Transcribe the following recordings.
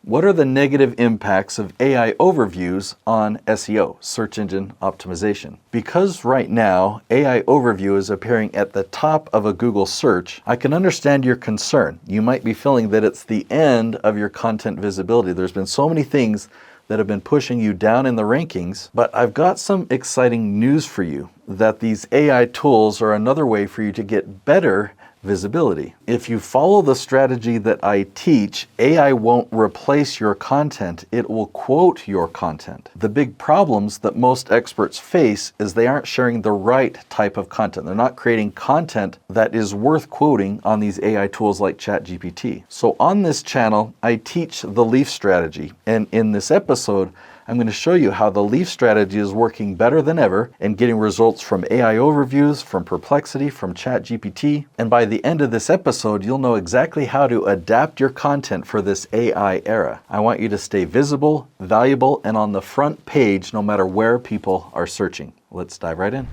What are the negative impacts of AI overviews on SEO, search engine optimization? Because right now, AI overview is appearing at the top of a Google search, I can understand your concern. You might be feeling that it's the end of your content visibility. There's been so many things that have been pushing you down in the rankings, but I've got some exciting news for you that these AI tools are another way for you to get better visibility. If you follow the strategy that I teach, AI won't replace your content, it will quote your content. The big problems that most experts face is they aren't sharing the right type of content. They're not creating content that is worth quoting on these AI tools like ChatGPT. So on this channel, I teach the Leaf strategy, and in this episode, I'm going to show you how the Leaf strategy is working better than ever and getting results from AI overviews, from Perplexity, from ChatGPT. And by the end of this episode, you'll know exactly how to adapt your content for this AI era. I want you to stay visible, valuable, and on the front page no matter where people are searching. Let's dive right in.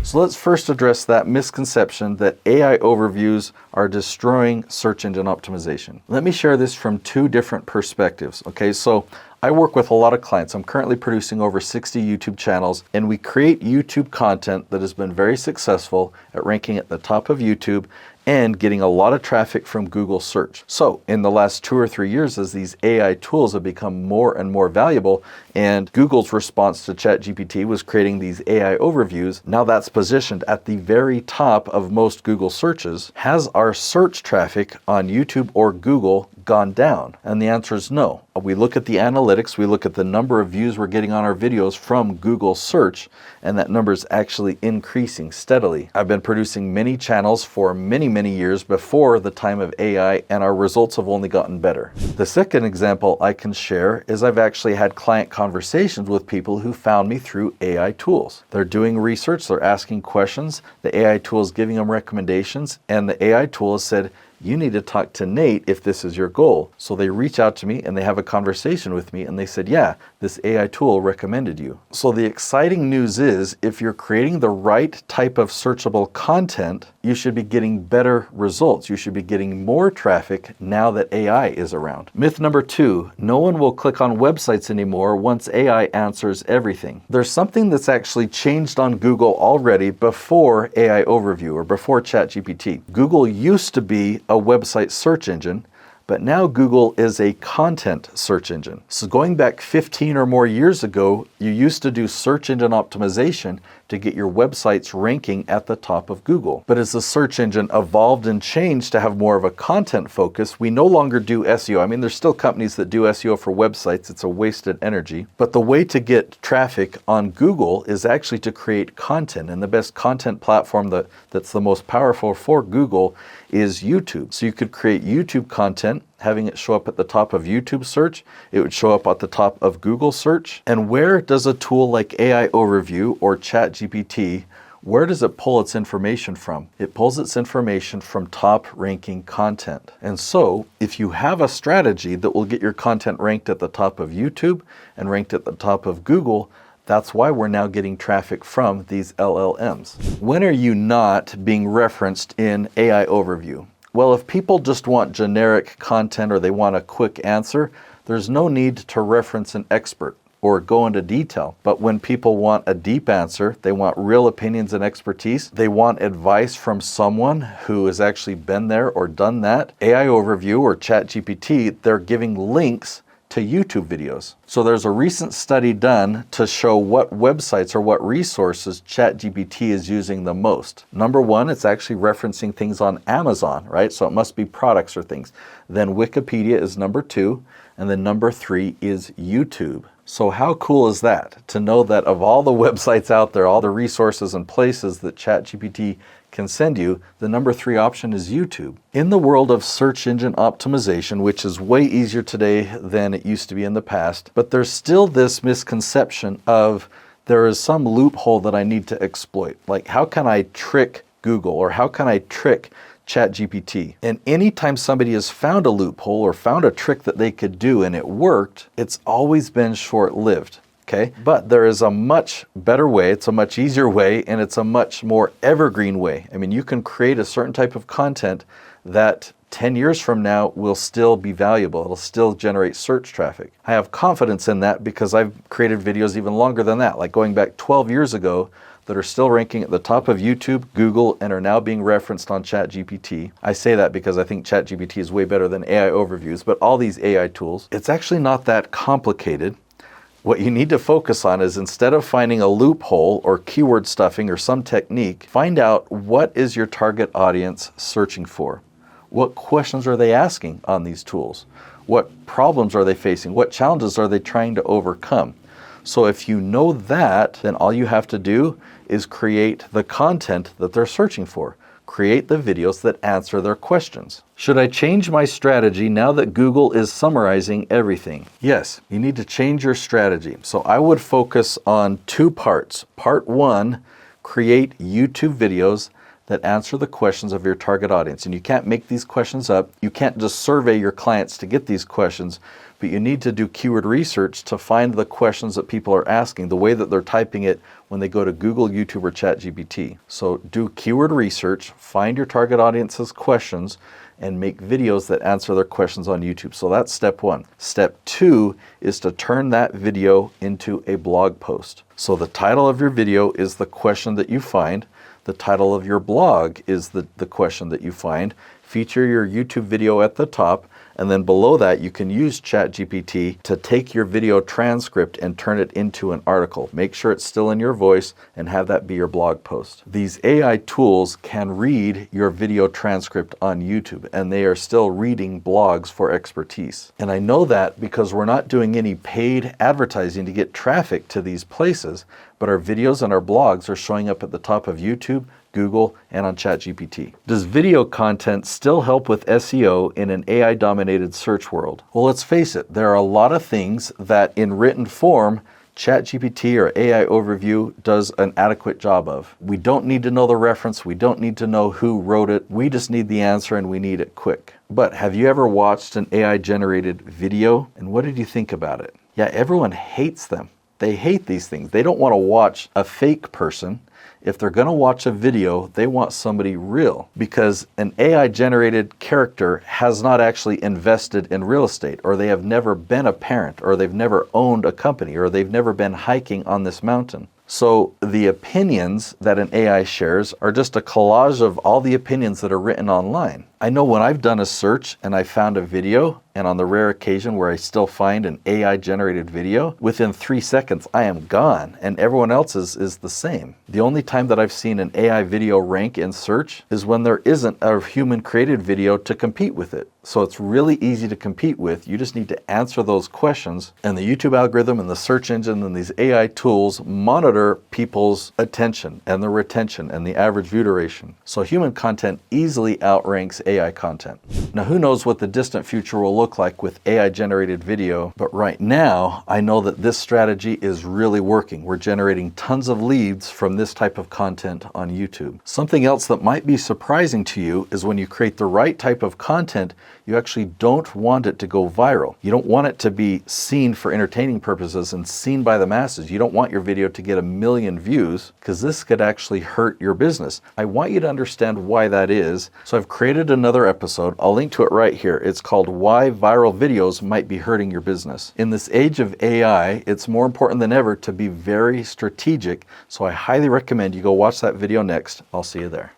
So let's first address that misconception that AI overviews are destroying search engine optimization. Let me share this from two different perspectives. Okay, so I work with a lot of clients. I'm currently producing over 60 YouTube channels, and we create YouTube content that has been very successful at ranking at the top of YouTube and getting a lot of traffic from Google search. So in the last 2 or 3 years, as these AI tools have become more and more valuable, and Google's response to ChatGPT was creating these AI overviews, now that's positioned at the very top of most Google searches. Has our search traffic on YouTube or Google gone down? And the answer is no. We look at the analytics, we look at the number of views we're getting on our videos from Google search, and that number is actually increasing steadily. I've been producing many channels for many years before the time of AI, and our results have only gotten better. The second example I can share is I've actually had client conversations with people who found me through AI tools. They're doing research, they're asking questions, the AI tool is giving them recommendations, and the AI tool has said, you need to talk to Nate if this is your goal. So they reach out to me and they have a conversation with me and they said, yeah, this AI tool recommended you. So the exciting news is if you're creating the right type of searchable content, you should be getting better results. You should be getting more traffic now that AI is around. Myth number 2, no one will click on websites anymore once AI answers everything. There's something that's actually changed on Google already before AI overview or before ChatGPT. Google used to be a website search engine, but now Google is a content search engine. So going back 15 or more years ago, you used to do search engine optimization to get your websites ranking at the top of Google. But as the search engine evolved and changed to have more of a content focus, we no longer do SEO. I mean, there's still companies that do SEO for websites. It's a wasted energy. But the way to get traffic on Google is actually to create content. And the best content platform that's the most powerful for Google is YouTube. So you could create YouTube content, having it show up at the top of YouTube search. It would show up at the top of Google search. And where does a tool like AI Overview or ChatGPT, where does it pull its information from? It pulls its information from top ranking content. And so if you have a strategy that will get your content ranked at the top of YouTube and ranked at the top of Google, that's why we're now getting traffic from these LLMs. When are you not being referenced in AI Overview? Well, if people just want generic content or they want a quick answer, there's no need to reference an expert or go into detail. But when people want a deep answer, they want real opinions and expertise, they want advice from someone who has actually been there or done that, AI Overview or ChatGPT, they're giving links to YouTube videos. So there's a recent study done to show what websites or what resources ChatGPT is using the most. Number 1, it's actually referencing things on Amazon, right? So it must be products or things. Then Wikipedia is number 2, and then number 3 is YouTube. So how cool is that to know that of all the websites out there, all the resources and places that ChatGPT can send you, the number 3 option is YouTube. In the world of search engine optimization, which is way easier today than it used to be in the past, but there's still this misconception of there is some loophole that I need to exploit. Like, how can I trick Google or how can I trick ChatGPT? And anytime somebody has found a loophole or found a trick that they could do and it worked, it's always been short-lived. Okay? But there is a much better way, it's a much easier way, and it's a much more evergreen way. I mean, you can create a certain type of content that 10 years from now will still be valuable. It'll still generate search traffic. I have confidence in that because I've created videos even longer than that, like going back 12 years ago, that are still ranking at the top of YouTube, Google, and are now being referenced on ChatGPT. I say that because I think ChatGPT is way better than AI overviews, but all these AI tools, it's actually not that complicated. What you need to focus on is, instead of finding a loophole or keyword stuffing or some technique, find out what is your target audience searching for. What questions are they asking on these tools? What problems are they facing? What challenges are they trying to overcome? So if you know that, then all you have to do is create the content that they're searching for. Create the videos that answer their questions. Should I change my strategy now that Google is summarizing everything? Yes, you need to change your strategy. So I would focus on two parts. Part one, create YouTube videos that answer the questions of your target audience. And you can't make these questions up. You can't just survey your clients to get these questions, but you need to do keyword research to find the questions that people are asking, the way that they're typing it when they go to Google, YouTube, or ChatGPT. So do keyword research, find your target audience's questions, and make videos that answer their questions on YouTube. So that's step one. Step two is to turn that video into a blog post. So the title of your video is the question that you find. The title of your blog is the question that you find. Feature your YouTube video at the top, and then below that you can use ChatGPT to take your video transcript and turn it into an article. Make sure it's still in your voice and have that be your blog post. These AI tools can read your video transcript on YouTube, and they are still reading blogs for expertise. And I know that because we're not doing any paid advertising to get traffic to these places, but our videos and our blogs are showing up at the top of YouTube, Google, and on ChatGPT. Does video content still help with SEO in an AI-dominated search world? Well, let's face it, there are a lot of things that in written form, ChatGPT or AI Overview does an adequate job of. We don't need to know the reference, we don't need to know who wrote it, we just need the answer and we need it quick. But have you ever watched an AI-generated video? And what did you think about it? Yeah, everyone hates them. They hate these things. They don't want to watch a fake person. If they're going to watch a video, they want somebody real, because an AI-generated character has not actually invested in real estate, or they have never been a parent, or they've never owned a company, or they've never been hiking on this mountain. So the opinions that an AI shares are just a collage of all the opinions that are written online. I know when I've done a search and I found a video, and on the rare occasion where I still find an AI-generated video, within 3 seconds I am gone, and everyone else's is the same. The only time that I've seen an AI video rank in search is when there isn't a human-created video to compete with it. So it's really easy to compete with. You just need to answer those questions, and the YouTube algorithm and the search engine and these AI tools monitor people's attention and their retention and the average view duration. So human content easily outranks AI content. Now, who knows what the distant future will look like with AI-generated video, but right now I know that this strategy is really working. We're generating tons of leads from this type of content on YouTube. Something else that might be surprising to you is when you create the right type of content, you actually don't want it to go viral. You don't want it to be seen for entertaining purposes and seen by the masses. You don't want your video to get 1 million views, because this could actually hurt your business. I want you to understand why that is. So I've created another episode. I'll link to it right here. It's called Why Viral Videos Might Be Hurting Your Business. In this age of AI, it's more important than ever to be very strategic. So I highly recommend you go watch that video next. I'll see you there.